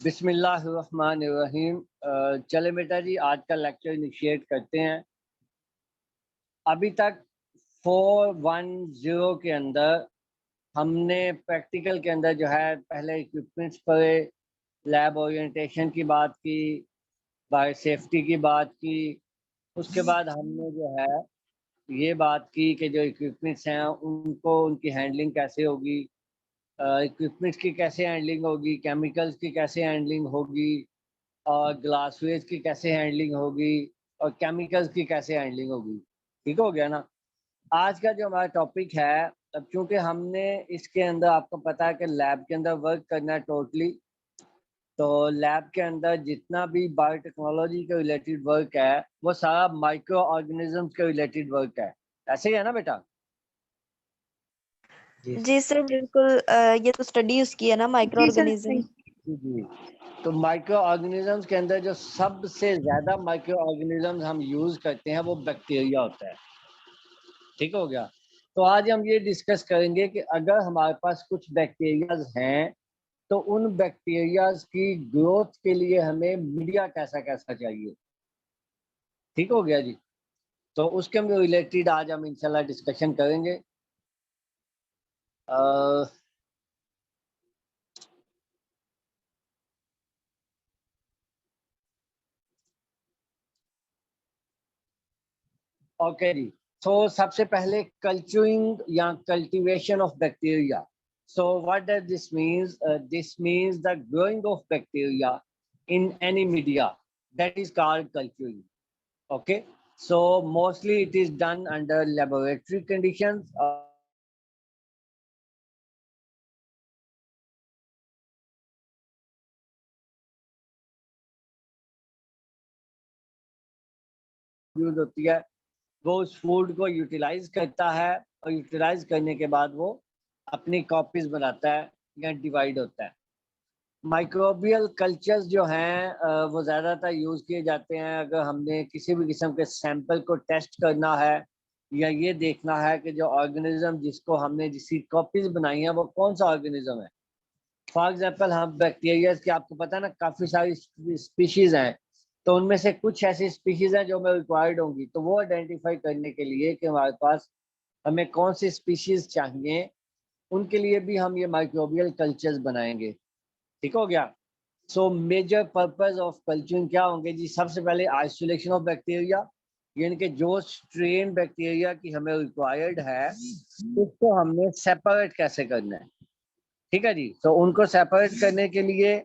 बिस्मिल्लाहिर्रहमानिर्रहीम। चले बेटा जी, आज का लेक्चर इनिशिएट करते हैं। अभी तक 410 के अंदर हमने प्रैक्टिकल के अंदर जो है पहले इक्विपमेंट्स पढ़े, लैब ओरिएंटेशन की बात की, बायो सेफ्टी की बात की। उसके बाद हमने जो है ये बात की कि जो इक्विपमेंट्स हैं उनको उनकी हैंडलिंग कैसे होगी, इक्विपमेंट्स की कैसे हैंडलिंग होगी, केमिकल्स की कैसे हैंडलिंग होगी, और ग्लासवेज की कैसे हैंडलिंग होगी, और केमिकल्स की कैसे हैंडलिंग होगी। ठीक हो गया ना। आज का जो हमारा टॉपिक है, अब चूंकि हमने इसके अंदर आपको पता है कि लैब के अंदर वर्क करना है टोटली, तो लैब के अंदर जितना भी बायोटेक्नोलॉजी के रिलेटेड वर्क है वो सारा माइक्रो ऑर्गेनिजम्स के रिलेटेड वर्क है। ऐसे ही है ना बेटा? जी सर बिल्कुल। ये तो स्टडी उसकी है ना, माइक्रो ऑर्गेनिज्म। जी। तो माइक्रो ऑर्गेनिजम्स के अंदर जो सबसे ज्यादा माइक्रो ऑर्गेनिजम्स हम यूज करते हैं वो बैक्टीरिया होता है। ठीक हो गया। तो आज हम ये डिस्कस करेंगे कि अगर हमारे पास कुछ बैक्टीरियाज हैं तो उन बैक्टीरियाज की ग्रोथ के लिए हमें मीडिया कैसा कैसा चाहिए। ठीक हो गया जी। तो उसके रिलेटेड आज हम इंशाल्लाह डिस्कशन करेंगे। ओके जी। तो सबसे पहले कल्चरिंग या cultivation of bacteria. So what does this means? This means the growing of bacteria in any media, that is called culturing. Okay. So mostly it is done under laboratory conditions. Use होती है, वो उस food को utilise करता है और utilise करने के बाद वो अपनी कॉपीज बनाता है या डिवाइड होता है। माइक्रोबियल कल्चर्स जो हैं वो ज़्यादातर यूज़ किए जाते हैं अगर हमने किसी भी किस्म के सैंपल को टेस्ट करना है या ये देखना है कि जो ऑर्गेनिज्म जिसको हमने जिसकी कॉपीज बनाई हैं वो कौन सा ऑर्गेनिज्म है। फॉर एग्जांपल हम बैक्टीरिया की आपको पता है ना काफ़ी सारी स्पीशीज़ हैं, तो उनमें से कुछ ऐसी स्पीशीज़ हैं जो हमें रिक्वायर्ड होंगी, तो वो आइडेंटिफाई करने के लिए कि हमारे पास हमें कौन सी स्पीशीज़ चाहिए, उनके लिए भी हम ये माइक्रोबियल कल्चर्स बनाएंगे। ठीक हो गया। So major purpose of culturing क्या होंगे जी? सबसे पहले आइसोलेशन ऑफ बैक्टीरिया, यानी कि जो स्ट्रेन बैक्टीरिया की हमें रिक्वायर्ड है उसको हमने सेपरेट कैसे करना है। ठीक है जी। तो उनको सेपरेट करने के लिए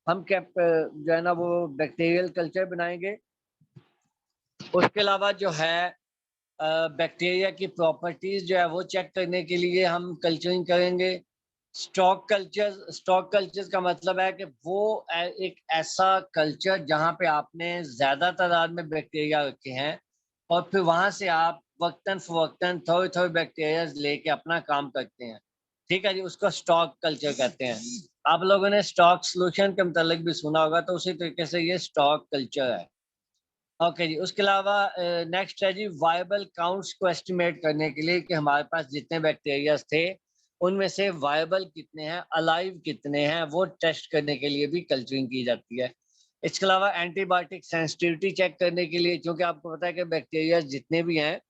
हम क्या जो है ना वो बैक्टीरियल कल्चर बनाएंगे। उसके अलावा जो है बैक्टीरिया की प्रॉपर्टीज जो है वो चेक करने के लिए हम कल्चरिंग करेंगे। स्टॉक कल्चर्स का मतलब है कि वो एक ऐसा कल्चर जहां पे आपने ज्यादा तादाद में बैक्टीरिया रखे हैं और फिर वहां से आप वक्तन फवक्तन थोड़े थोड़े बैक्टीरिया लेके अपना काम करते हैं। ठीक है जी। उसको स्टॉक कल्चर कहते हैं। आप लोगों ने स्टॉक सोल्यूशन के मतलब भी सुना होगा, तो उसी तरीके से ये स्टॉक कल्चर है। ओके जी। उसके अलावा नेक्स्ट है जी वायबल काउंट्स को एस्टिमेट करने के लिए कि हमारे पास जितने बैक्टीरियाज थे उनमें से वायबल कितने हैं, अलाइव कितने हैं, वो टेस्ट करने के लिए भी कल्चरिंग की जाती है। इसके अलावा एंटीबायोटिक सेंसिटिविटी चेक करने के लिए, क्योंकि आपको पता है कि बैक्टीरिया जितने भी हैं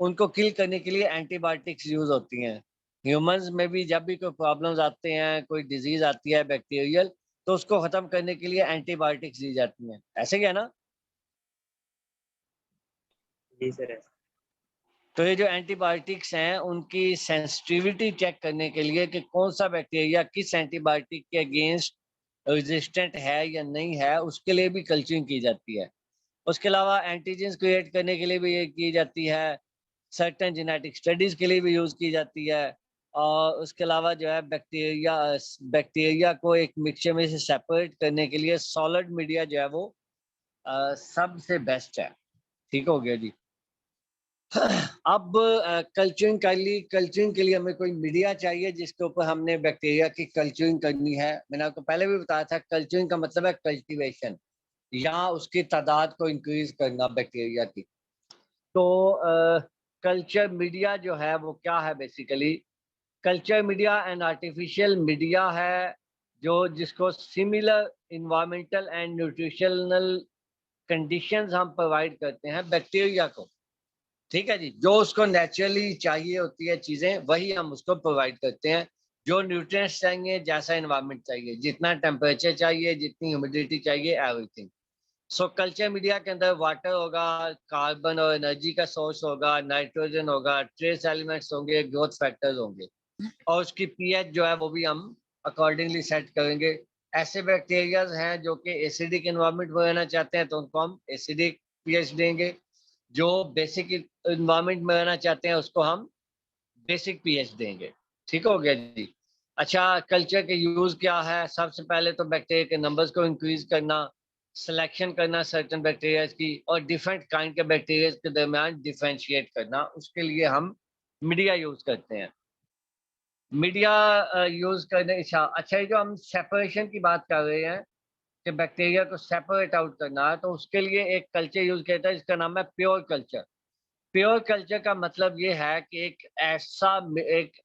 उनको किल करने के लिए एंटीबायोटिक्स यूज होती हैं। ह्यूमंस में भी जब भी कोई प्रॉब्लम्स आते हैं, कोई डिजीज आती है बैक्टीरियल, तो उसको खत्म करने के लिए एंटीबायोटिक्स दी जाती हैं। ऐसे ही है ना? जी सर। तो ये जो एंटीबायोटिक्स हैं उनकी सेंसिटिविटी चेक करने के लिए कि कौन सा बैक्टीरिया किस एंटीबायोटिक के अगेंस्ट रेजिस्टेंट है या नहीं है, उसके लिए भी कल्चरिंग की जाती है। उसके अलावा एंटीजेंस क्रिएट करने के लिए भी ये की जाती है, सर्टेन जेनेटिक स्टडीज के लिए भी यूज की जाती है। और उसके अलावा जो है बैक्टीरिया को एक मिक्सचर में से सेपरेट करने के लिए सॉलिड मीडिया जो है वो सबसे बेस्ट है। ठीक हो गया जी। अब कल्चरिंग कर ली। कल्चरिंग के लिए हमें कोई मीडिया चाहिए जिसके ऊपर हमने बैक्टीरिया की कल्चरिंग करनी है। मैंने आपको पहले भी बताया था कल्चरिंग का मतलब है कल्टीवेशन या उसकी तादाद को इंक्रीज करना बैक्टीरिया की। तो कल्चर मीडिया जो है वो क्या है? Basically culture media and artificial media है जिसको similar environmental and nutritional conditions हम प्रोवाइड करते हैं बैक्टीरिया को। ठीक है जी, जो उसको नेचुरली चाहिए होती है चीजें वही हम उसको प्रोवाइड करते हैं। जो न्यूट्रिएंट्स चाहिए, जैसा एनवायरनमेंट चाहिए, जितना टेम्परेचर चाहिए, जितनी ह्यूमिडिटी चाहिए, एवरीथिंग। सो कल्चर मीडिया के अंदर वाटर होगा, कार्बन और एनर्जी का सोर्स होगा, नाइट्रोजन होगा, ट्रेस एलिमेंट्स होंगे, ग्रोथ फैक्टर्स होंगे, और उसकी पीएच जो है वो भी हम अकॉर्डिंगली सेट करेंगे। ऐसे बैक्टीरियाज हैं जो कि एसिडिक एनवायरनमेंट में रहना चाहते हैं तो उनको हम एसिडिक पीएच देंगे। जो बेसिक इन्वायरमेंट में रहना चाहते हैं उसको हम बेसिक पीएच देंगे। ठीक हो गया जी। अच्छा, कल्चर के यूज क्या है? सबसे पहले तो बैक्टीरिया के नंबर्स को इंक्रीज करना, सिलेक्शन करना सर्टेन बैक्टीरिया की, और डिफरेंट काइंड के बैक्टीरिया के दरमियान डिफरेंशिएट करना। उसके लिए हम मीडिया यूज करते हैं। मीडिया यूज करने अच्छा, ये जो हम सेपरेशन की बात कर रहे हैं कि बैक्टीरिया को सेपरेट आउट करना है, तो उसके लिए एक कल्चर यूज किया जाता है जिसका नाम है प्योर कल्चर। प्योर कल्चर का मतलब ये है कि एक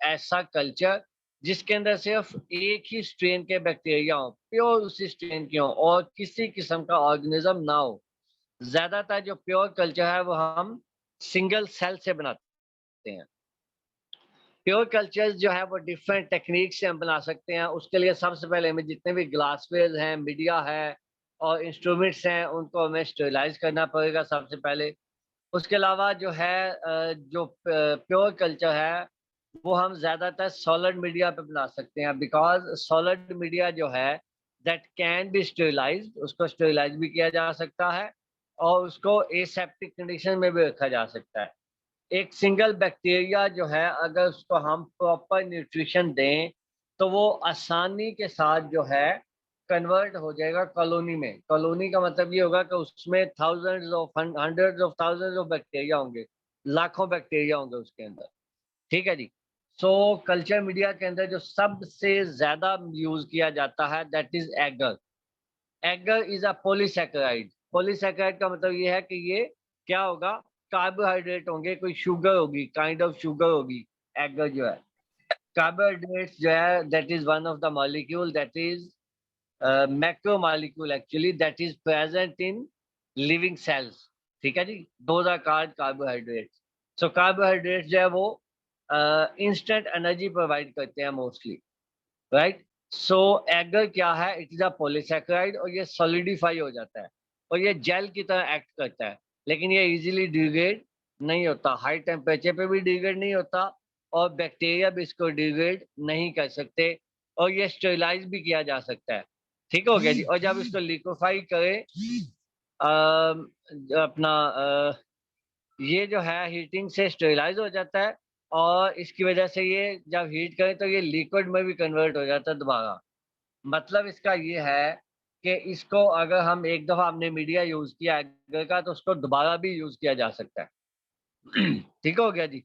ऐसा कल्चर जिसके अंदर सिर्फ एक ही स्ट्रेन के बैक्टीरिया हो, प्योर उसी स्ट्रेन के हो, और किसी किस्म का ऑर्गेनिज्म ना हो। ज्यादातर जो प्योर कल्चर है वो हम सिंगल सेल से बनाते हैं। प्योर कल्चर्स जो है वो डिफरेंट टेक्निक से हम बना सकते हैं। उसके लिए सबसे पहले हमें जितने भी ग्लासवेयर हैं, मीडिया है और इंस्ट्रूमेंट्स हैं, उनको हमें स्टेरिलाइज करना पड़ेगा सबसे पहले। उसके अलावा जो है जो प्योर कल्चर है वो हम ज़्यादातर सॉलिड मीडिया पे बना सकते हैं, बिकॉज सॉलिड मीडिया जो है दैट कैन बी स्टेरिलाइज्ड, उसको स्टेरिलाइज भी किया जा सकता है और उसको एसेप्टिक कंडीशन में भी रखा जा सकता है। एक सिंगल बैक्टीरिया जो है अगर उसको हम प्रॉपर न्यूट्रिशन दें तो वो आसानी के साथ जो है कन्वर्ट हो जाएगा कॉलोनी में। कॉलोनी का मतलब ये होगा कि उसमें thousands of hundreds of thousands of bacteria होंगे, लाखों बैक्टीरिया होंगे उसके अंदर। ठीक है जी। सो कल्चर मीडिया के अंदर जो सबसे ज्यादा यूज किया जाता है that is agar. Agar is a polysaccharide. Polysaccharide का मतलब ये है कि ये क्या होगा, कार्बोहाइड्रेट होंगे, कोई शुगर होगी, काइंड ऑफ शुगर होगी। एगर जो है कार्बोहाइड्रेट्स जो है that is one of the molecule that is macro molecule actually that is present in living cells. ठीक है जी, those are called carbohydrates. So carbohydrates जो है वो इंस्टेंट एनर्जी प्रोवाइड करते हैं मोस्टली, राइट। सो एगर क्या है, इट इज अ पॉलीसैकेराइड और ये सॉलिडिफाई हो जाता है और ये जेल की तरह एक्ट करता है, लेकिन ये इजीली डिग्रेड नहीं होता, हाई टेम्परेचर पे भी डिग्रेड नहीं होता और बैक्टीरिया भी इसको डिग्रेड नहीं कर सकते, और ये स्टेरिलाइज भी किया जा सकता है। ठीक हो गया जी। और जब इसको लिक्विफाई करें अपना ये जो है हीटिंग से स्टेरिलाइज हो जाता है, और इसकी वजह से ये जब हीट करें तो ये लिक्विड में भी कन्वर्ट हो जाता है दोबारा। मतलब इसका ये है कि इसको अगर हम एक दफा हमने मीडिया यूज किया एगर का तो उसको दोबारा भी यूज किया जा सकता है। ठीक हो गया जी।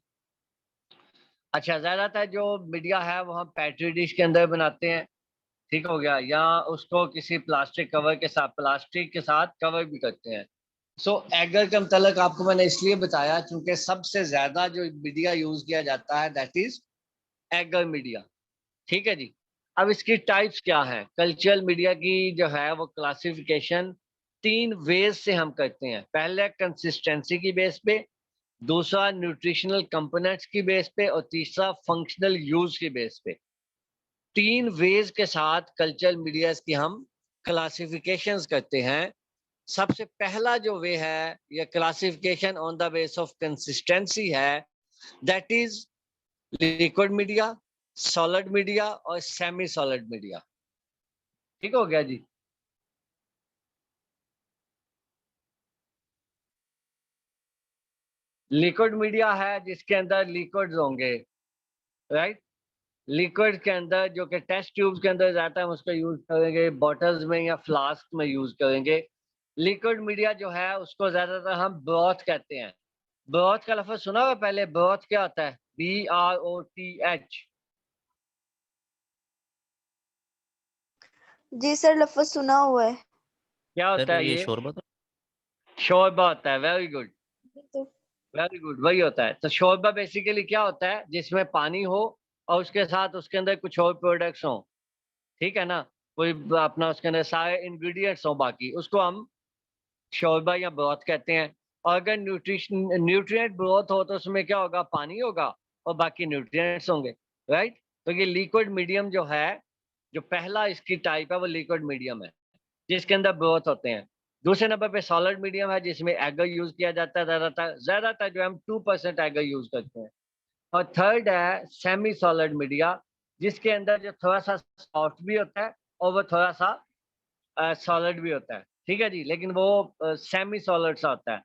अच्छा, ज्यादातर जो मीडिया है वो हम पेट्री डिश के अंदर बनाते हैं। ठीक हो गया, या उसको किसी प्लास्टिक कवर के साथ, प्लास्टिक के साथ कवर भी करते हैं। सो एगर के मतलब आपको मैंने इसलिए बताया क्योंकि सबसे ज्यादा जो मीडिया यूज किया जाता है दैट इज एगर मीडिया। ठीक है जी। अब इसकी टाइप्स क्या है? कल्चरल मीडिया की जो है वो क्लासिफिकेशन 3 वेज से हम करते हैं। पहले कंसिस्टेंसी की बेस पे, दूसरा न्यूट्रिशनल कंपोनेंट्स की बेस पे, और तीसरा फंक्शनल यूज की बेस पे। 3 वेज के साथ कल्चरल मीडिया की हम क्लासिफिकेशंस करते हैं। सबसे पहला जो वे है ये classification on the base of consistency है, that is liquid media, solid media और सेमी सॉलिड मीडिया। ठीक हो गया जी। लिक्विड मीडिया है जिसके अंदर लिक्विड्स होंगे, राइट। लिक्विड के अंदर जो कि टेस्ट ट्यूब्स के अंदर जाता है हम उसका यूज करेंगे, बॉटल्स में या फ्लास्क में यूज करेंगे। लिक्विड मीडिया जो है उसको ज्यादातर हम ब्रॉथ कहते हैं। ब्रॉथ का लफ्ज सुना हुआ पहले? ब्रॉथ क्या होता है? BROTH। जी सर, लफ्ज सुना हुआ है। क्या होता सर है ये ये? शोरबा तो शोरबा होता है। वेरी गुड, तो वेरी गुड, वही होता है। तो शोरबा बेसिकली क्या होता है? जिसमें पानी हो और उसके साथ उसके अंदर कुछ और प्रोडक्ट्स हो। ठीक है ना। कोई अपना उसके अंदर सारे इंग्रेडिएंट्स हो, बाकी उसको हम शोरबा या ब्रॉथ कहते हैं। और अगर न्यूट्रिएंट ब्रॉथ हो तो उसमें क्या होगा, पानी होगा और बाकी न्यूट्रिएंट्स होंगे, राइट। तो ये लिक्विड मीडियम जो है, जो पहला इसकी टाइप है वो लिक्विड मीडियम है, जिसके अंदर ब्रॉथ होते हैं। दूसरे नंबर पे सॉलिड मीडियम है, जिसमें एगर यूज किया जाता है, ज्यादातर जो हम 2% एगर यूज करते हैं। और थर्ड है सेमी सॉलिड मीडिया, जिसके अंदर जो थोड़ा सा सॉफ्ट भी होता है और वो थोड़ा सा सॉलिड भी होता है, ठीक है जी, लेकिन वो सेमी सॉलिड सा होता है।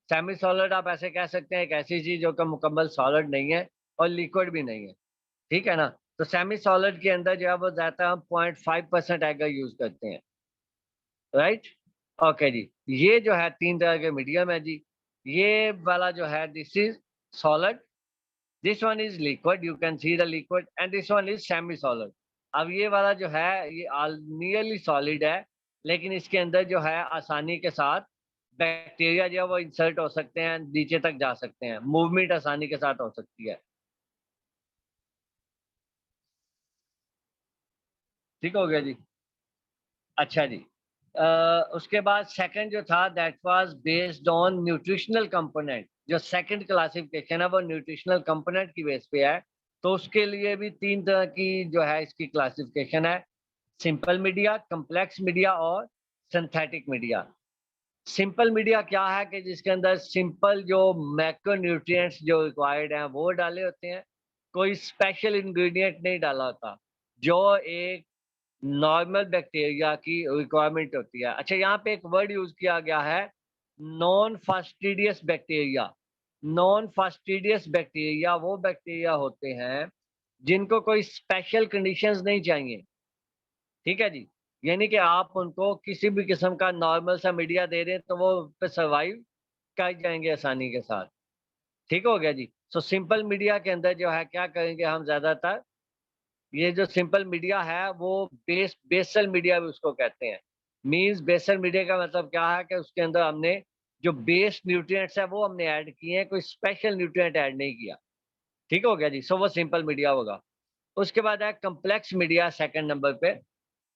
सेमी सॉलिड आप ऐसे कह सकते हैं, एक ऐसी चीज जो कि मुकम्मल सॉलिड नहीं है और लिक्विड भी नहीं है, ठीक है ना। तो सेमी सॉलिड के अंदर जो है वो ज्यादा हम 0.5% एगर यूज करते हैं, राइट। ओके जी, ये जो है 3 तरह के मीडियम है जी। ये वाला जो है this is solid, this one is liquid, you can see the liquid, and this one is semi solid. अब ये वाला जो है ये नियरली सॉलिड है, लेकिन इसके अंदर जो है आसानी के साथ बैक्टीरिया जो है वो इंसर्ट हो सकते हैं, नीचे तक जा सकते हैं, मूवमेंट आसानी के साथ हो सकती है। ठीक हो गया जी। अच्छा जी, उसके बाद सेकंड जो था that was based on nutritional component. जो सेकंड क्लासिफिकेशन है वो न्यूट्रिशनल कंपोनेंट की बेस पे है। तो उसके लिए भी 3 तरह की जो है इसकी क्लासिफिकेशन है, सिंपल मीडिया, कम्प्लेक्स मीडिया और सिंथेटिक मीडिया। सिंपल मीडिया क्या है कि जिसके अंदर सिंपल जो मैक्रो न्यूट्रिएंट्स जो रिक्वायर्ड हैं वो डाले होते हैं, कोई स्पेशल इंग्रेडिएंट नहीं डाला होता, जो एक नॉर्मल बैक्टीरिया की रिक्वायरमेंट होती है। अच्छा, यहाँ पे एक वर्ड यूज किया गया है, non fastidious bacteria. Non fastidious bacteria वो बैक्टीरिया होते हैं जिनको कोई स्पेशल कंडीशंस नहीं चाहिए, ठीक है जी। यानी कि आप उनको किसी भी किस्म का नॉर्मल सा मीडिया दे दें तो वो पे सर्वाइव कर जाएंगे आसानी के साथ, ठीक हो गया जी। सो सिंपल मीडिया के अंदर जो है क्या करेंगे हम ज्यादातर, ये जो सिंपल मीडिया है वो बेसल मीडिया भी उसको कहते हैं। मींस बेसल मीडिया का मतलब क्या है कि उसके अंदर हमने जो बेस न्यूट्रिएंट्स है वो हमने ऐड किए हैं, कोई स्पेशल न्यूट्रिएंट ऐड नहीं किया, ठीक हो गया जी। सो वो सिंपल मीडिया होगा। उसके बाद है कम्प्लेक्स मीडिया सेकंड नंबर पे।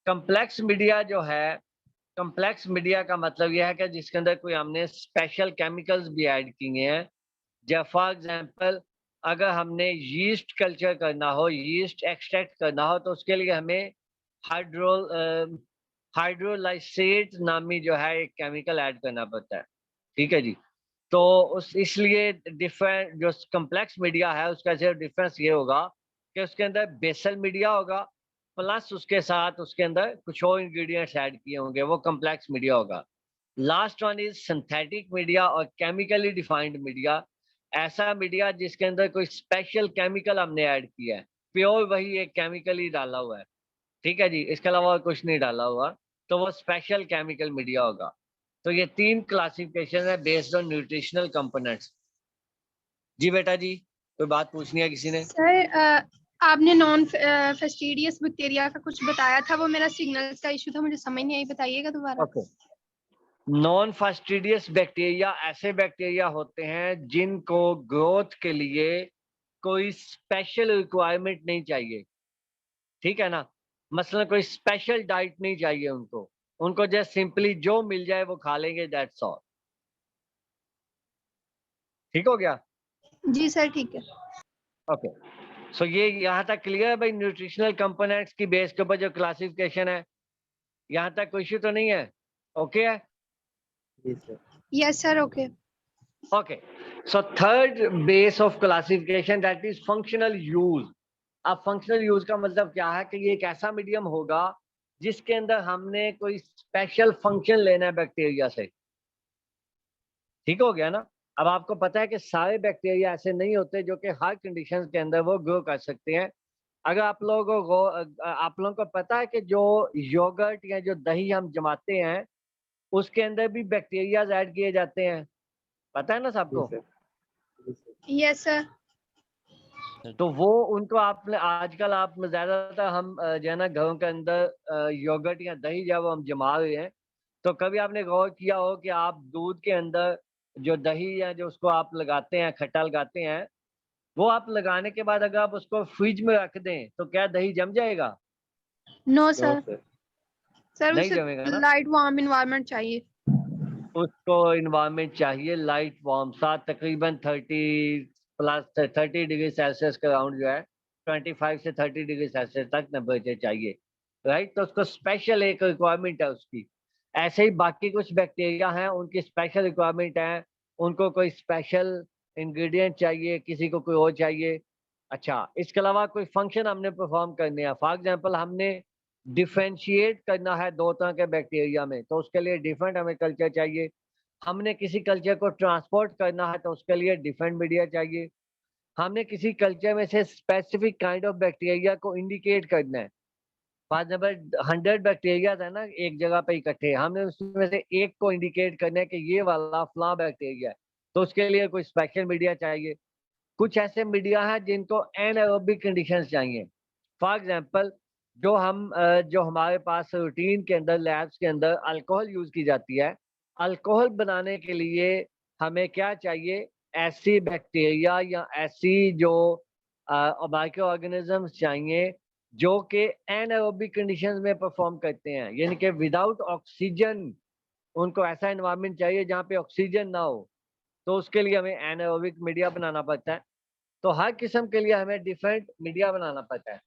कम्प्लेक्स मीडिया जो है, कम्प्लेक्स मीडिया का मतलब यह है कि जिसके अंदर कोई हमने स्पेशल केमिकल्स भी ऐड किए हैं। जब फॉर एग्जांपल अगर हमने यीस्ट कल्चर करना हो, यीस्ट एक्सट्रैक्ट करना हो, तो उसके लिए हमें हाइड्रो हाइड्रोलाइसेट नामी जो है एक केमिकल ऐड करना पड़ता है, ठीक है जी। तो उस इसलिए डिफरेंट जो कम्प्लेक्स मीडिया है उसका सिर्फ डिफरेंस ये होगा कि उसके अंदर बेसल मीडिया होगा, प्लस उसके साथ उसके अंदर कुछ और इंग्रेडिएंट्स ऐड किए होंगे, वो कम्प्लेक्स मीडिया होगा। Last one is synthetic media और केमिकली डिफाइंड मीडिया। ऐसा मीडिया जिसके अंदर कोई स्पेशल केमिकल हमने ऐड किया है, प्योर वही एक केमिकल ही डाला हुआ है, ठीक है जी, इसके अलावा और कुछ नहीं डाला हुआ, तो वो स्पेशल केमिकल मीडिया होगा। तो ये 3 क्लासिफिकेशन है बेस्ड ऑन न्यूट्रिशनल कंपोनेंट्स। जी बेटा जी, कोई बात पूछनी है किसी ने? सर आपने नॉन फेस्टिडियस बैक्टीरिया का कुछ बताया था, वो मेरा सिग्नल का इशू था, मुझे समझ नहीं आई, बताइएगा दोबारा। ओके, नॉन फास्टिडियस बैक्टीरिया ऐसे बैक्टीरिया होते हैं जिनको ग्रोथ के लिए कोई स्पेशल रिक्वायरमेंट नहीं चाहिए, ठीक है ना। मसलन कोई स्पेशल डाइट नहीं चाहिए उनको, उनको जस्ट सिंपली जो मिल जाए वो खा लेंगे, दैट्स ऑल। ठीक हो गया? जी सर ठीक है। ओके, सो ये यहाँ तक क्लियर है भाई, न्यूट्रिशनल कंपोनेंट्स की बेस के ऊपर जो क्लासिफिकेशन है, यहाँ तक कोई इश्यू तो नहीं है? ओके है? Yes sir okay. Okay, so third base of classification that is functional use. अब functional use का मतलब क्या है कि ये एक ऐसा मीडियम होगा जिसके अंदर हमने कोई स्पेशल फंक्शन लेना है बैक्टीरिया से, ठीक हो गया ना। अब आपको पता है कि सारे बैक्टीरिया ऐसे नहीं होते जो कि हर कंडीशन के अंदर वो ग्रो कर सकते हैं। अगर आप लोगों को पता है कि जो योगर्ट या जो दही हम जमाते हैं उसके अंदर भी बैक्टीरिया ऐड किए जाते हैं, पता है ना सबको? Yes sir. तो वो उनको आपने आजकल आप ज्यादातर हम जो है ना घरों के अंदर योगर्ट या दही जब हम जमा रहे हैं, तो कभी आपने गौर किया हो कि आप दूध के अंदर जो दही या जो उसको आप लगाते हैं, खट्टा लगाते हैं, वो आप लगाने के बाद अगर आप उसको फ्रिज में रख दें तो क्या दही जम जाएगा? No sir. सर नहीं उसे जमेगा ना, लाइट वार्म इन्वायरमेंट चाहिए। उसको इन्वायरमेंट चाहिए लाइट वार्म सा, तकरीबन 30 डिग्री सेल्सियस के अराउंड जो है 25 से 30 डिग्री सेल्सियस तक टेम्परेचर चाहिए, राइट। तो उसको स्पेशल एक रिक्वायरमेंट है उसकी। ऐसे ही बाकी कुछ बैक्टीरिया हैं, उनकी स्पेशल रिक्वायरमेंट है, उनको कोई स्पेशल इंग्रेडिएंट चाहिए, किसी को कोई और चाहिए। अच्छा, इसके अलावा कोई फंक्शन हमने परफॉर्म करने हैं, फॉर एग्जांपल हमने डिफरेंशिएट करना है दो तरह के बैक्टीरिया में, तो उसके लिए डिफरेंट हमें कल्चर चाहिए। हमने किसी कल्चर को ट्रांसपोर्ट करना है तो उसके लिए डिफरेंट मीडिया चाहिए। हमने किसी कल्चर में से स्पेसिफिक काइंड ऑफ बैक्टीरिया को इंडिकेट करना है, फॉर एग्जाम्पल 100 बैक्टीरिया है ना एक जगह पे इकट्ठे, हमने उसमें से एक को इंडिकेट करना है कि ये वाला फला बैक्टीरिया है, तो उसके लिए कोई स्पेशल मीडिया चाहिए। कुछ ऐसे मीडिया हैं जिनको एनाएरोबिक कंडीशंस चाहिए। फॉर एग्जांपल जो हमारे पास रूटीन के अंदर लैब्स के अंदर अल्कोहल यूज की जाती है, अल्कोहल बनाने के लिए हमें क्या चाहिए, ऐसी बैक्टीरिया या ऐसी जो माइक्रो ऑर्गेनिजम्स चाहिए जो कि एनाएरोबिक कंडीशंस में परफॉर्म करते हैं, यानी कि विदाउट ऑक्सीजन। उनको ऐसा एनवायरनमेंट चाहिए जहाँ पे ऑक्सीजन ना हो, तो उसके लिए हमें एनाएरोबिक मीडिया बनाना पड़ता है। तो हर किस्म के लिए हमें डिफरेंट मीडिया बनाना पड़ता है,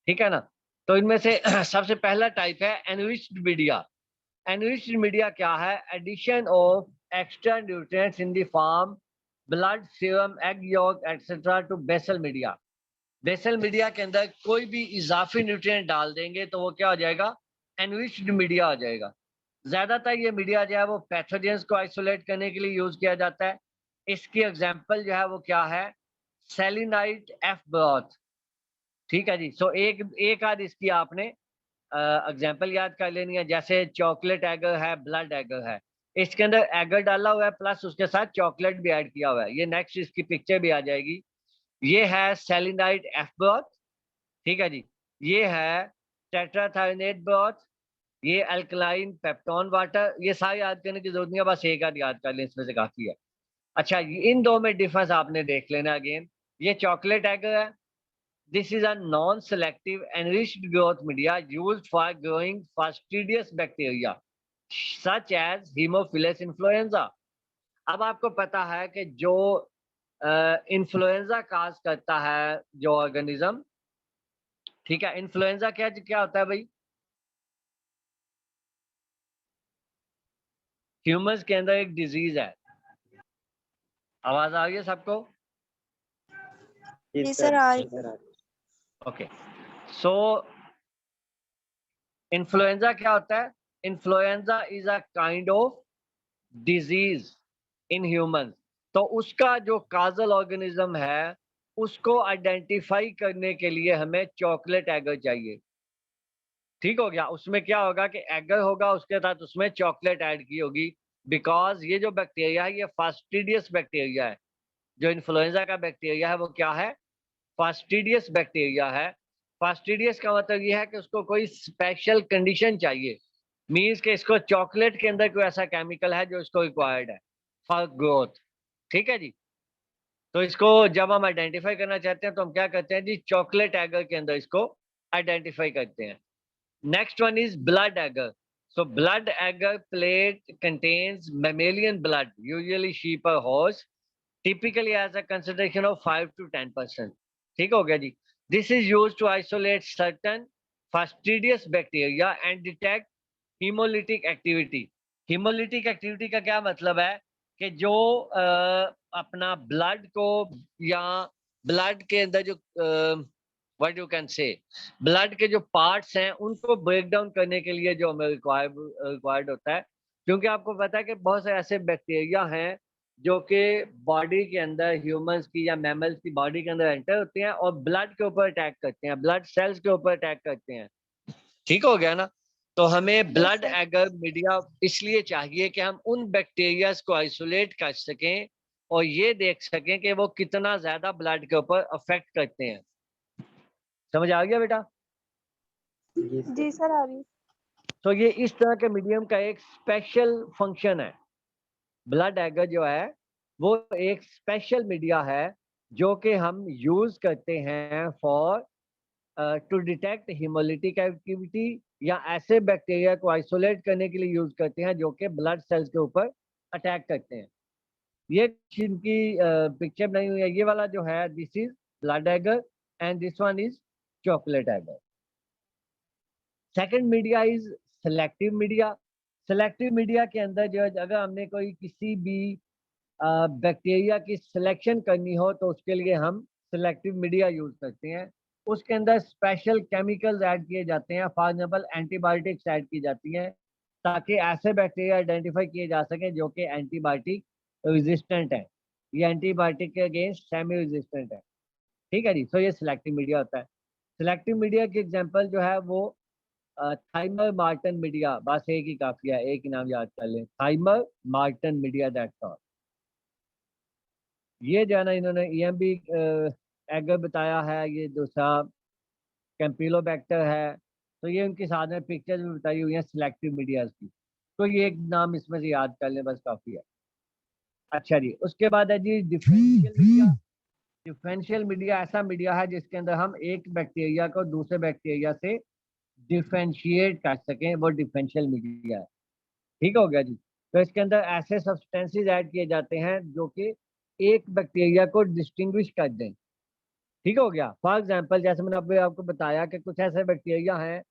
ठीक है ना। तो इनमें से सबसे पहला टाइप है एनरिच्ड मीडिया। एनरिच्ड मीडिया क्या है, addition of extra nutrients in the form blood, serum, egg yolk etcetera to basal media. Basal media के अंदर कोई भी इजाफी न्यूट्रिएंट डाल देंगे तो वो क्या हो जाएगा, एनरिच्ड मीडिया हो जाएगा। ज्यादातर ये मीडिया जो है वो पैथोजेंस को आइसोलेट करने के लिए यूज किया जाता है। इसकी एग्जांपल जो है वो क्या है, सेलिनाइट एफ ब्रॉथ, ठीक है जी। सो एक आध इसकी आपने एग्जांपल याद कर लेनी है, जैसे चॉकलेट एगर है, ब्लड एगर है, इसके अंदर एगर डाला हुआ है प्लस उसके साथ चॉकलेट भी ऐड किया हुआ है। ये नेक्स्ट इसकी पिक्चर भी आ जाएगी। ये है सेलिनाइट एफ ब्रॉथ, ठीक है जी। ये है टेट्राथायोनेट ब्रॉथ, ये अल्कलाइन पेप्टोन वाटर। ये सारे याद करने की जरूरत नहीं है, बस एक आध याद कर लें, इसमें से काफी है। अच्छा, इन दो में डिफरेंस आपने देख लेना अगेन। ये चॉकलेट एगर है, this is a non selective enriched growth media used for growing fastidious bacteria such as haemophilus influenzae. अब आपको पता है कि जो इन्फ्लुएंजा काज करता है जो ऑर्गेनिज्म, ठीक है। इन्फ्लुएंजा क्या क्या होता है भाई, ह्यूमंस के अंदर एक डिजीज है। आवाज आ रही है सबको? जी सर आ रही है। ओके, सो इन्फ्लुएंजा क्या होता है, influenza is a kind of disease in humans. तो उसका जो काजल ऑर्गेनिज्म है उसको आइडेंटिफाई करने के लिए हमें चॉकलेट एगर चाहिए, ठीक हो गया। उसमें क्या होगा कि एगर होगा, उसके साथ उसमें चॉकलेट ऐड की होगी, बिकॉज ये जो बैक्टीरिया है ये फास्टिडियस बैक्टीरिया है। जो इन्फ्लुएंजा का बैक्टीरिया है वो क्या है, फास्टिडियस बैक्टीरिया है। फास्टिडियस का मतलब ये है कि उसको कोई स्पेशल कंडीशन चाहिए, मीन्स कि इसको चॉकलेट के अंदर कोई ऐसा केमिकल है जो इसको रिक्वायर्ड है फॉर ग्रोथ, ठीक है जी। तो इसको जब हम आइडेंटिफाई करना चाहते हैं तो हम क्या करते हैं जी, चॉकलेट एगर के अंदर इसको आइडेंटिफाई करते हैं। Next one is blood agar. So blood agar plate contains mammalian blood, usually sheep or horse, typically has a concentration of 5 to 10%. ठीक हो गया जी। This is used to isolate certain fastidious bacteria and detect hemolytic activity. Hemolytic activity का क्या मतलब है कि जो अपना ब्लड को या ब्लड के अंदर जो what you can say blood के जो पार्ट्स हैं उनको ब्रेक डाउन करने के लिए जो हमें रिक्वायर्ड होता है। क्योंकि आपको पता है कि बहुत से ऐसे बैक्टीरिया हैं जो कि बॉडी के अंदर ह्यूमंस की या मैमल्स की बॉडी के अंदर एंटर होते हैं और ब्लड के ऊपर अटैक करते हैं, ब्लड सेल्स के ऊपर अटैक करते हैं, ठीक हो गया ना। तो हमें ब्लड एगर मीडिया इसलिए चाहिए कि हम उन बैक्टीरिया को आइसोलेट कर सकें और ये देख सकें कि वो कितना ज्यादा ब्लड के ऊपर अफेक्ट करते हैं। समझ आ गया बेटा? जी सर आ रही। तो ये इस तरह के मीडियम का एक स्पेशल फंक्शन है। ब्लड एगर जो है वो एक स्पेशल मीडिया है जो कि हम यूज करते हैं for to detect haemolytic activity, या ऐसे बैक्टीरिया को आइसोलेट करने के लिए यूज करते हैं जो कि ब्लड सेल्स के ऊपर अटैक करते हैं। ये इनकी पिक्चर नहीं हुई है। ये वाला जो है this is blood agar and this one is chocolate agar. Second media is selective media. Selective media के अंदर जो है, अगर हमने कोई किसी भी बैक्टीरिया की सिलेक्शन करनी हो तो उसके लिए हम सिलेक्टिव मीडिया यूज करते हैं। उसके अंदर स्पेशल केमिकल्स ऐड किए जाते हैं, फॉर एग्जाम्पल एंटीबायोटिक्स ऐड की जाती हैं ताकि ऐसे बैक्टीरिया आइडेंटिफाई किए जा सकें जो कि एंटीबायोटिक रेजिस्टेंट है, ये एंटीबायोटिक के अगेंस्ट सेमी रेजिस्टेंट है। ठीक है जी। सो ये सिलेक्टिव मीडिया होता है। सिलेक्टिव मीडिया की एग्जाम्पल जो है वो थाइमर मार्टन मीडिया, बस एक ही काफी है, एक ही नाम याद कर लें, थाइमर मार्टन मीडिया, दैट्स ऑल। ये जो है ना इन्होंने EMB एगर बताया है, ये दूसरा कैंपिलोबैक्टर है। तो ये उनके साथ में पिक्चर्स भी बताई हुई हैं सिलेक्टिव मीडियाज की। तो ये एक नाम इसमें से याद कर लें, बस काफी है। अच्छा जी, उसके बाद है जी डिफरेंशियल मीडिया। डिफरेंशियल मीडिया ऐसा मीडिया है जिसके अंदर हम एक बैक्टीरिया को दूसरे बैक्टीरिया से डिफरेंशिएट कर सकें, वो डिफरेंशियल मीडिया है। ठीक हो गया जी। तो इसके अंदर ऐसे सब्सटेंसेस ऐड किए जाते हैं जो कि एक बैक्टीरिया को डिस्टिंग्विश कर दें। ठीक हो गया। फॉर एग्जाम्पल जैसे मैंने अभी आपको बताया कि कुछ ऐसे बैक्टीरिया हैं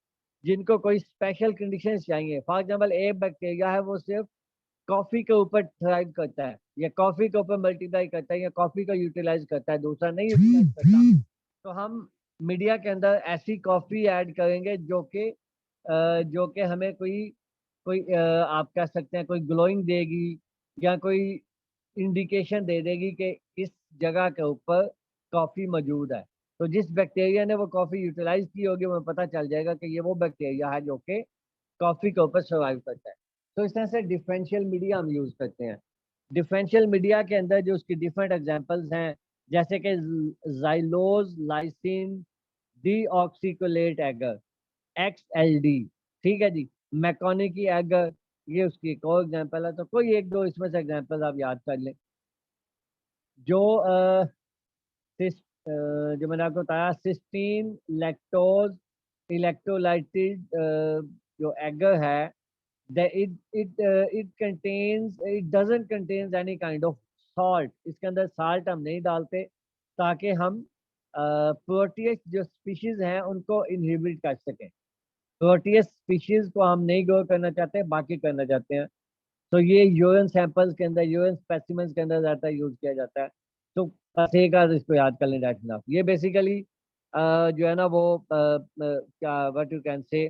जिनको कोई स्पेशल कंडीशंस चाहिए। फॉर एग्जाम्पल एक बैक्टीरिया है वो सिर्फ कॉफी के ऊपर थ्राइव करता है, या कॉफी के ऊपर मल्टीप्लाई करता है, या कॉफी का यूटिलाइज करता है, दूसरा नहीं यूटिलाइज करता। तो हम मीडिया के अंदर ऐसी कॉफी ऐड करेंगे जो कि हमें कोई कोई आप कह सकते हैं कोई ग्लोइंग देगी, या कोई इंडिकेशन दे देगी कि इस जगह के ऊपर कॉफी मौजूद है। तो जिस बैक्टीरिया ने वो कॉफी यूटिलाइज की होगी वो पता चल जाएगा कि ये वो बैक्टीरिया है जो कि कॉफी के ऊपर सर्वाइव करता है। तो इस तरह से डिफरेंशियल मीडिया हम यूज करते हैं। डिफरेंशियल मीडिया के अंदर जो उसकी डिफरेंट एग्जांपल्स हैं, जैसे कि जाइलोज लाइसिन डीऑक्सीकुलेट एगर, XLD। ठीक है जी। मैकोनिकी एगर, ये उसकी एक और एग्जांपल है। तो कोई एक दो इसमें से एग्जांपल आप याद कर लें। जो जो मैंने आपको बताया सिस्टीन लैक्टोज इलेक्ट्रोलाइटेड जो एगर है, it doesn't contains any kind of salt. इसके अंदर साल्ट हम नहीं डालते ताकि हम प्रोटियस जो स्पीशीज हैं उनको इनहिबिट कर सकें। प्रोटियस स्पीशीज को हम नहीं ग्रो करना चाहते, बाकी करना चाहते हैं। तो ये यूरिन सैंपल्स के अंदर, यूरिन स्पेसिमेंस के अंदर ज़्यादा यूज किया जाता है। तो बस एक आध इसको याद कर लें, दैट्स इनफ। ये बेसिकली जो है ना वो क्या what you can say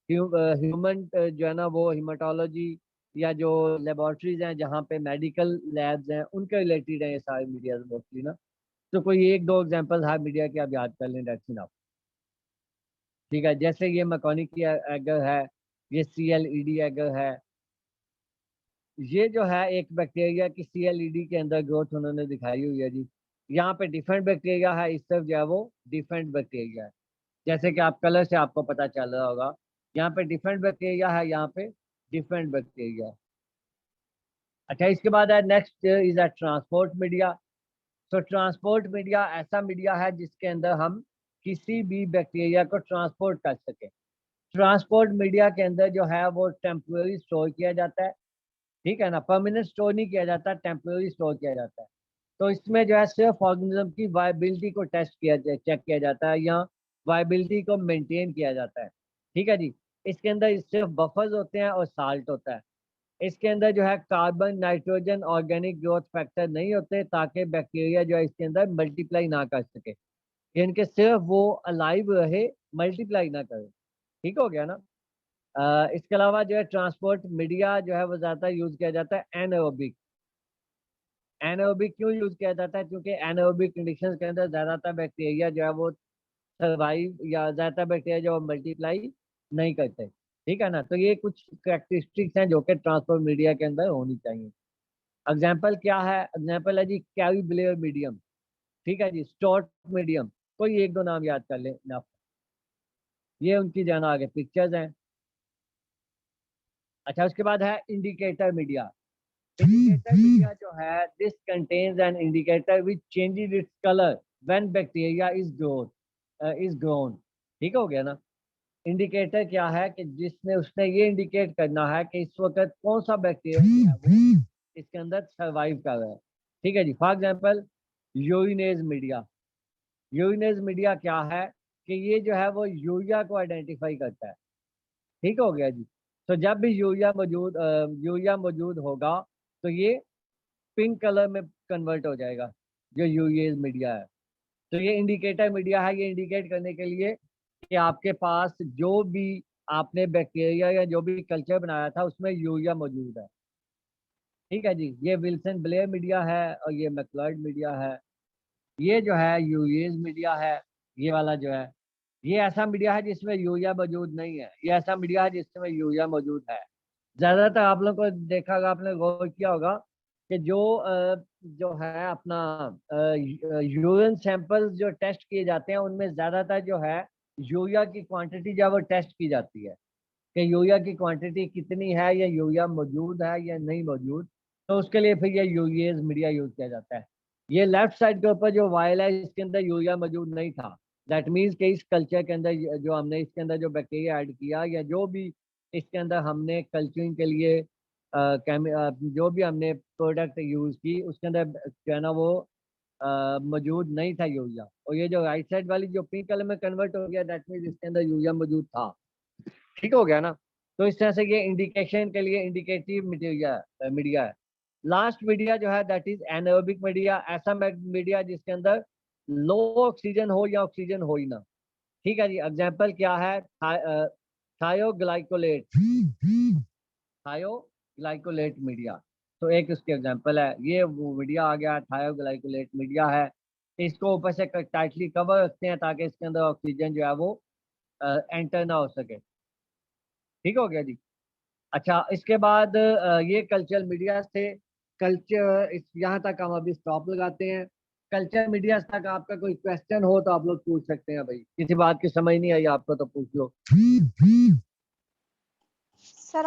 human जो है ना वो हिमाटोलॉजी या जो लेबोरेटरीज हैं जहाँ पे मेडिकल लैब्स हैं उनके रिलेटेड है ये सारे मीडिया मोस्टली ना। तो कोई एक दो एग्जांपल है मीडिया की आप याद कर लें, दैट्स इनफ। ठीक है। जैसे ये मैकोनिकी एगर है, ये CLED एगर है। ये जो है एक बैक्टीरिया की CLED के अंदर ग्रोथ उन्होंने दिखाई हुई है जी। यहाँ पे डिफरेंट बैक्टीरिया है, इस तरफ जो है वो डिफरेंट बैक्टीरिया है। जैसे कि आप कलर से आपको पता चल रहा होगा, यहाँ पे डिफरेंट बैक्टीरिया है, यहाँ पे डिफरेंट बैक्टीरिया है। अच्छा, इसके बाद है next is a transport media. तो ट्रांसपोर्ट मीडिया ऐसा मीडिया है जिसके अंदर हम किसी भी बैक्टीरिया को ट्रांसपोर्ट कर सकें। ट्रांसपोर्ट मीडिया के अंदर जो है वो टेम्पोररी स्टोर किया जाता है। ठीक है ना, परमानेंट स्टोर नहीं किया जाता, टेम्पोररी स्टोर किया जाता है। तो इसमें जो है सिर्फ ऑर्गेनिज्म की वायबिलिटी को चेक किया जाता है, या वायबिलिटी को मेंटेन किया जाता है। ठीक है जी। इसके अंदर सिर्फ बफर्स होते हैं और साल्ट होता है। इसके अंदर जो है carbon nitrogen organic growth factor नहीं होते ताकि बैक्टीरिया जो है इसके अंदर मल्टीप्लाई ना कर सके, इनके सिर्फ वो अलाइव रहे, मल्टीप्लाई ना करे। ठीक हो गया ना। इसके अलावा जो है ट्रांसपोर्ट मीडिया जो है वो ज़्यादा यूज किया जाता है एनारोबिक। एनारोबिक क्यों यूज किया जाता है? क्योंकि एनारोबिक कंडीशंस के अंदर ज़्यादातर बैक्टीरिया जो है वो सर्वाइव, या ज़्यादातर बैक्टीरिया जो मल्टीप्लाई नहीं करते। ठीक है ना। तो ये कुछ करेक्टरिस्टिक्स हैं जो कि ट्रांसपोर्ट मीडिया के अंदर होनी चाहिए। एग्जाम्पल क्या है? एग्जाम्पल है जी कैविब्लेयर मीडियम। ठीक है जी। स्टोर्ट मीडियम। कोई एक दो नाम याद कर लें ना। ये उनकी जो है ना आगे पिक्चर्स हैं। अच्छा, उसके बाद है इंडिकेटर मीडिया। इंडिकेटर मीडिया जो है, this contains an indicator which changes its colour when bacteria is grown. ठीक हो गया ना। इंडिकेटर क्या है कि जिसने उसने ये इंडिकेट करना है कि इस वक्त कौन सा बैक्टीरिया है वो इसके अंदर सर्वाइव कर रहा है। ठीक है जी। फॉर एग्जांपल यूरिनेज मीडिया। यूरिनेज मीडिया क्या है कि ये जो है वो यूरिया को आइडेंटिफाई करता है। ठीक हो गया जी। तो जब भी यूरिया मौजूद होगा तो ये पिंक कलर में कन्वर्ट हो जाएगा, जो यूरिनेज मीडिया है। तो ये इंडिकेटर मीडिया है, ये इंडिकेट करने के लिए कि आपके पास जो भी आपने बैक्टीरिया या जो भी कल्चर बनाया था उसमें यूरिया मौजूद है। ठीक है जी। ये विल्सन ब्लेयर मीडिया है और ये मैक्लॉयड मीडिया है। ये जो है यूएस मीडिया है, ये वाला जो है ये ऐसा मीडिया है जिसमें यूरिया मौजूद नहीं है, ये ऐसा मीडिया है जिसमें यूरिया मौजूद है। ज्यादातर आप लोग को देखा होगा, आपने गौर किया होगा कि जो है अपना यूरिन सैंपल्स जो टेस्ट किए जाते हैं उनमें ज्यादातर जो है यूरिया की क्वांटिटी जो है वो टेस्ट की जाती है कि यूरिया की क्वांटिटी कितनी है, या यूरिया मौजूद है या नहीं मौजूद। तो उसके लिए फिर ये यूरियस मीडिया यूज किया जाता है। ये लेफ्ट साइड के ऊपर जो वायल है इसके अंदर यूरिया मौजूद नहीं था। दैट मीन्स कि इस कल्चर के अंदर जो हमने इसके अंदर जो बैक्टीरिया ऐड किया या जो भी इसके अंदर हमने कल्चरिंग के लिए जो भी हमने प्रोडक्ट यूज की उसके अंदर जो है ना वो मौजूद नहीं था यूरिया। और ये जो राइट साइड वाली जो पिंक कलर में कन्वर्ट हो गया दैट मीन्स इसके अंदर यूरिया मौजूद था। ठीक हो गया ना। तो इस तरह से ये इंडिकेशन के लिए इंडिकेटिव मीडिया है। लास्ट मीडिया जो है दैट इज एनारोबिक मीडिया। ऐसा मीडिया जिसके अंदर लो ऑक्सीजन हो या ऑक्सीजन हो ही ना। ठीक है जी। एग्जाम्पल क्या है, थायोग्लाइकोलेट। थायोग्लाइकोलेट मीडिया तो एक उसके एग्जाम्पल है। ये वो मीडिया आ गया, थायोग्लाइकोलेट मीडिया है। इसको ऊपर से टाइटली कवर रखते हैं ताकि इसके अंदर ऑक्सीजन जो है वो एंटर ना हो सके। ठीक हो गया जी। अच्छा, इसके बाद ये कल्चरल मीडिया थे। कल्चर इस यहाँ तक हम अभी स्टॉप लगाते हैं। कल्चर मीडिया तक आपका कोई क्वेश्चन हो तो आप लोग पूछ सकते हैं। भाई किसी बात की समझ नहीं आई आपको तो पूछ लो। सर